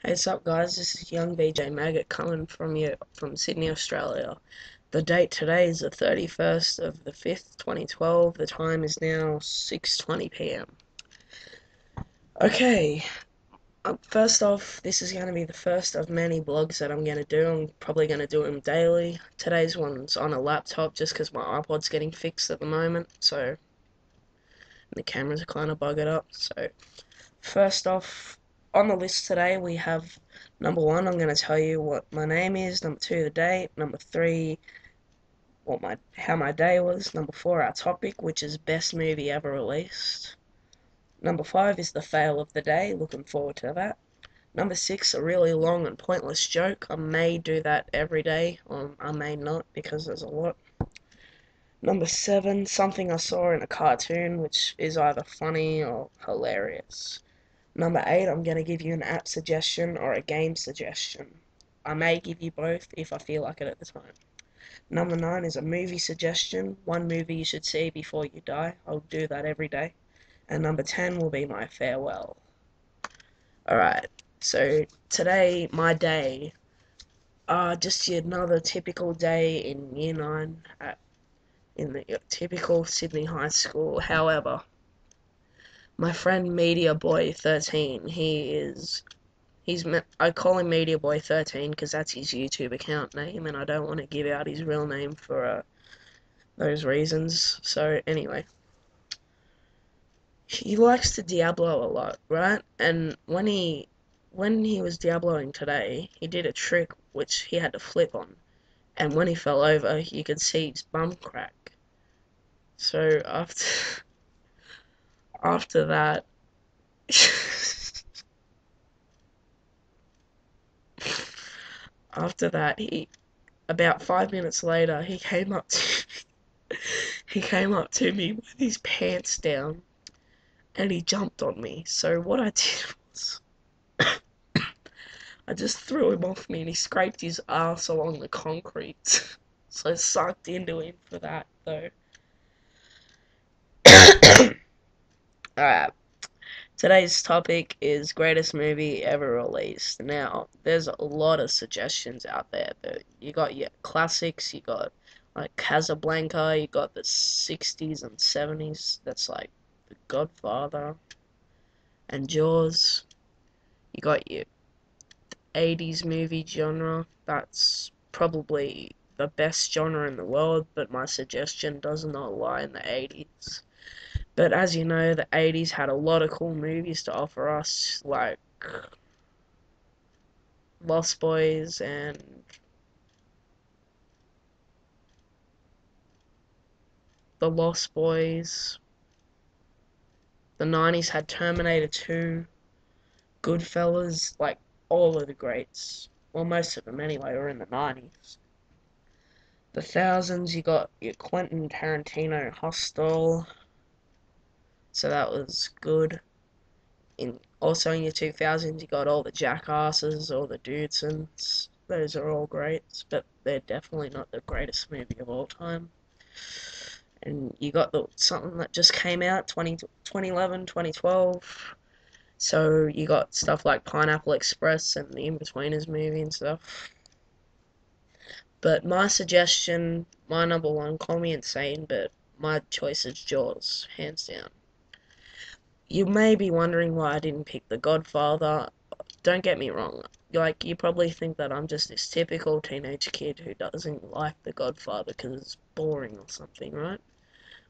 Hey, what's up, guys? This is young BJ Maggot coming from you from Sydney, Australia. The date today is the 31st of the 5th, 2012. The time is now 6:20 p.m. Okay, first off, this is going to be the first of many vlogs that I'm going to do. I'm probably going to do them daily. Today's one's on a laptop just because my iPod's getting fixed at the moment, so the cameras are kind of buggered up. So, first off, on the list today we have number one, I'm going to tell you what my name is. Number two, the date. Number three, how my day was. Number four, our topic, which is best movie ever released. Number five is the fail of the day. Looking forward to that. Number six, a really long and pointless joke. I may do that every day, or I may not because there's a lot. Number seven, something I saw in a cartoon which is either funny or hilarious. Number eight, I'm going to give you an app suggestion or a game suggestion. I may give you both if I feel like it at the time. Number nine is a movie suggestion, one movie you should see before you die. I'll do that every day. And number 10 will be my farewell. Alright, so today, my day, just another typical day in year 9 in the typical Sydney high school. However, my friend Media Boy 13, I call him Media Boy 13 because that's his YouTube account name, and I don't want to give out his real name for those reasons. So anyway, he likes to Diablo a lot, right? And when he was Diabloing today, he did a trick which he had to flip on, and when he fell over, you could see his bum crack. So after that. After that, about 5 minutes later, he came up to me with his pants down and he jumped on me. So what I did was I just threw him off me and he scraped his ass along the concrete. So I sucked into him for that though. Alright, today's topic is greatest movie ever released. Now, there's a lot of suggestions out there. You got your classics, you got like Casablanca, you got the 60s and 70s, that's like The Godfather and Jaws. You got your 80s movie genre, that's probably the best genre in the world, but my suggestion does not lie in the 80s. But as you know, the 80s had a lot of cool movies to offer us, like Lost Boys and The Lost Boys. The 90s had Terminator 2, Goodfellas, like all of the greats. Well, most of them anyway were in the 90s. The thousands, you got your Quentin Tarantino Hostel, so that was good. Also in your 2000s, you got all the Jackasses, all the Dudesons. Those are all great, but they're definitely not the greatest movie of all time. And you got something that just came out 2011, 2012. So you got stuff like Pineapple Express and the In-Betweeners movie and stuff. But my suggestion, my number one, call me insane, but my choice is Jaws, hands down. You may be wondering why I didn't pick The Godfather. Don't get me wrong. Like, you probably think that I'm just this typical teenage kid who doesn't like The Godfather because it's boring or something, right?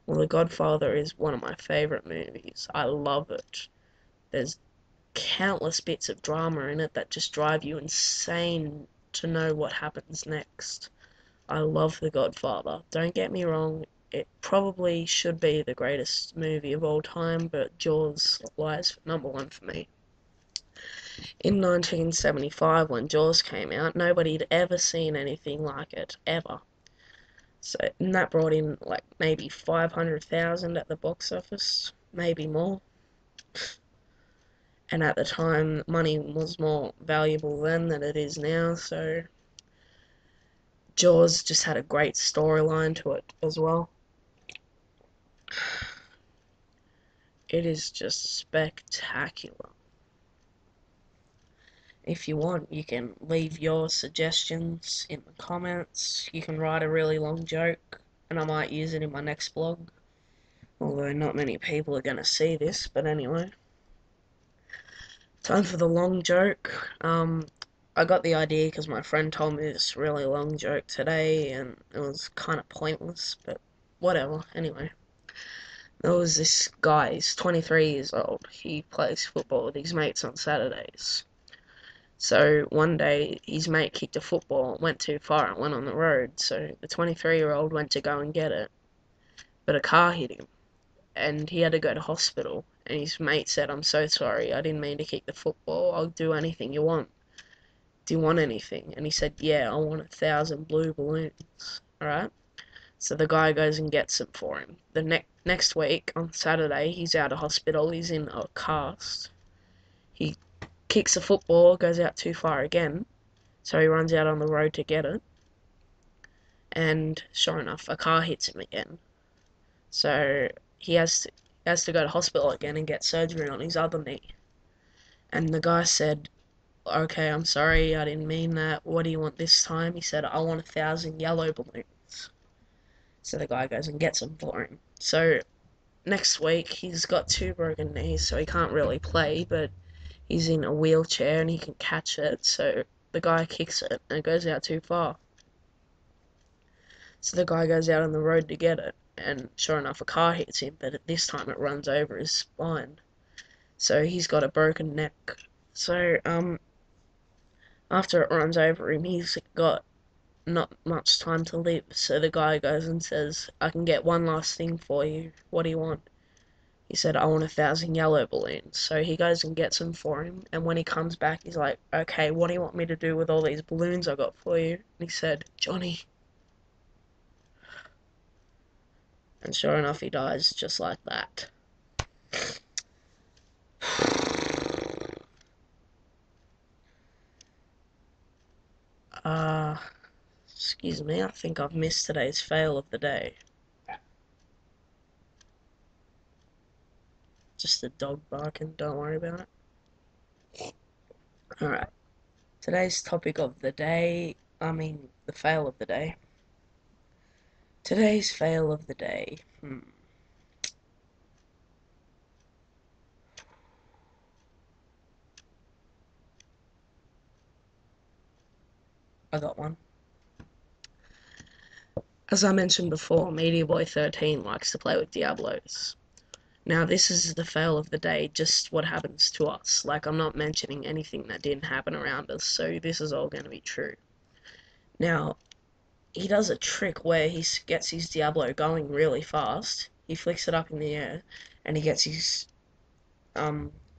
Well, The Godfather is one of my favorite movies. I love it. There's countless bits of drama in it that just drive you insane to know what happens next. I love The Godfather. Don't get me wrong, it probably should be the greatest movie of all time, but Jaws lies number one for me. In 1975, when Jaws came out, nobody had ever seen anything like it, ever. So, and that brought in like maybe 500,000 at the box office, maybe more. And at the time, money was more valuable then than it is now, so Jaws just had a great storyline to it as well. It is just spectacular. If you want, you can leave your suggestions in the comments. You can write a really long joke, and I might use it in my next vlog. Although not many people are going to see this, but anyway. Time for the long joke. I got the idea because my friend told me this really long joke today, and it was kind of pointless, but whatever. Anyway, there was this guy, he's 23 years old. He plays football with his mates on Saturdays. So one day, his mate kicked a football, went too far, and went on the road. So the 23-year-old went to go and get it, but a car hit him, and he had to go to hospital. And his mate said, "I'm so sorry, I didn't mean to kick the football. I'll do anything you want. Do you want anything?" And he said, "Yeah, I want 1,000 blue balloons." Alright? So the guy goes and gets them for him. The next week, on Saturday, he's out of hospital, he's in a cast. He kicks a football, goes out too far again, so he runs out on the road to get it. And sure enough, a car hits him again. So he has to go to hospital again and get surgery on his other knee. And the guy said, "Okay, I'm sorry, I didn't mean that. What do you want this time?" He said, "I want 1,000 yellow balloons." So the guy goes and gets them for him. So next week, he's got two broken knees, so he can't really play, but he's in a wheelchair and he can catch it. So the guy kicks it and it goes out too far. So the guy goes out on the road to get it, and sure enough, a car hits him, but this time it runs over his spine. So he's got a broken neck. So, after it runs over him, he's got not much time to live. So the guy goes and says, "I can get one last thing for you. What do you want?" He said, "I want 1,000 yellow balloons." So he goes and gets them for him, and when he comes back, he's like, "Okay, what do you want me to do with all these balloons I got for you?" And he said, "Johnny." And sure enough, he dies just like that. Uh, Excuse me, I think I've missed today's fail of the day. Just a dog barking, don't worry about it. Alright, today's topic of the day, the fail of the day. Today's fail of the day. I got one. As I mentioned before, MediaBoy13 likes to play with Diablos. Now, this is the fail of the day, just what happens to us. Like, I'm not mentioning anything that didn't happen around us, so this is all going to be true. Now, he does a trick where he gets his Diablo going really fast. He flicks it up in the air, and he gets his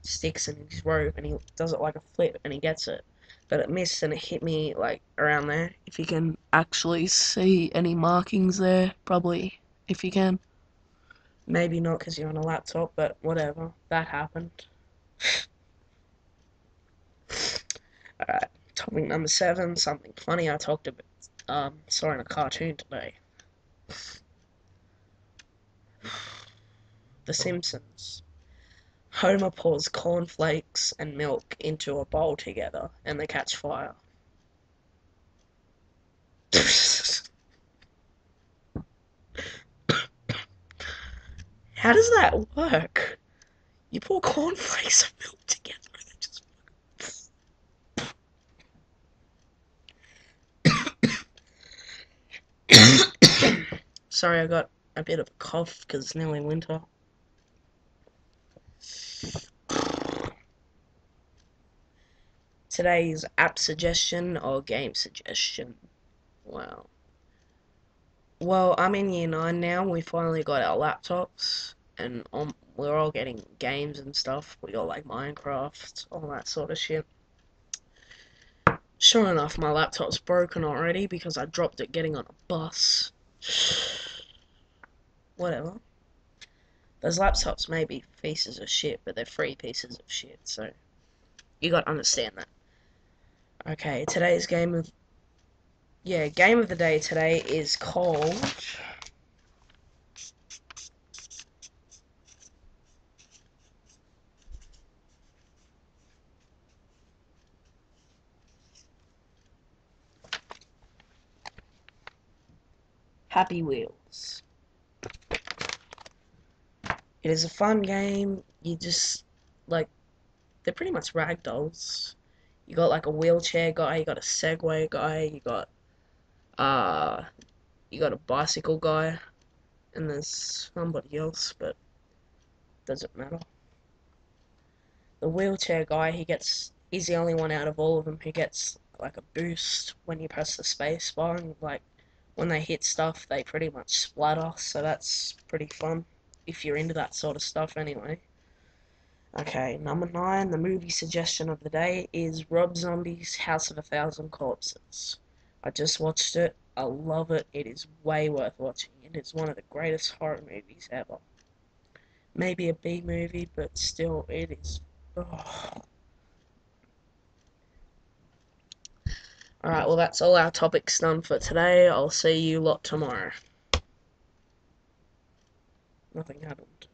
sticks and his rope, and he does it like a flip, and he gets it. But it missed, and it hit me like around there. If you can actually see any markings there, probably if you can. Maybe not because you're on a laptop, but whatever. That happened. Alright, topic number 7. Something funny I talked about. Saw in a cartoon today. The Simpsons. Homer pours cornflakes and milk into a bowl together, and they catch fire. How does that work? You pour cornflakes and milk together and they just... Sorry, I got a bit of a cough because it's nearly winter. Today's app suggestion or game suggestion. Wow. Well, I'm in year 9 now. We finally got our laptops, and we're all getting games and stuff. We got like Minecraft, all that sort of shit. Sure enough, my laptop's broken already because I dropped it getting on a bus. Whatever. Those laptops may be pieces of shit, but they're free pieces of shit, so you gotta understand that. Okay, today's game of the day today is called Happy Wheels. It is a fun game. You just, like, they're pretty much ragdolls. You got like a wheelchair guy, you got a Segway guy, uh you got a bicycle guy, and there's somebody else, but doesn't matter. The wheelchair guy, he's the only one out of all of them who gets like a boost when you press the space bar, and like when they hit stuff, they pretty much splatter, so that's pretty fun if you're into that sort of stuff anyway. Okay, number 9, the movie suggestion of the day is Rob Zombie's House of a Thousand Corpses. I just watched it. I love it. It is way worth watching. It is one of the greatest horror movies ever. Maybe a B movie, but still, it is. Oh. Alright, well, that's all our topics done for today. I'll see you lot tomorrow. Nothing happened.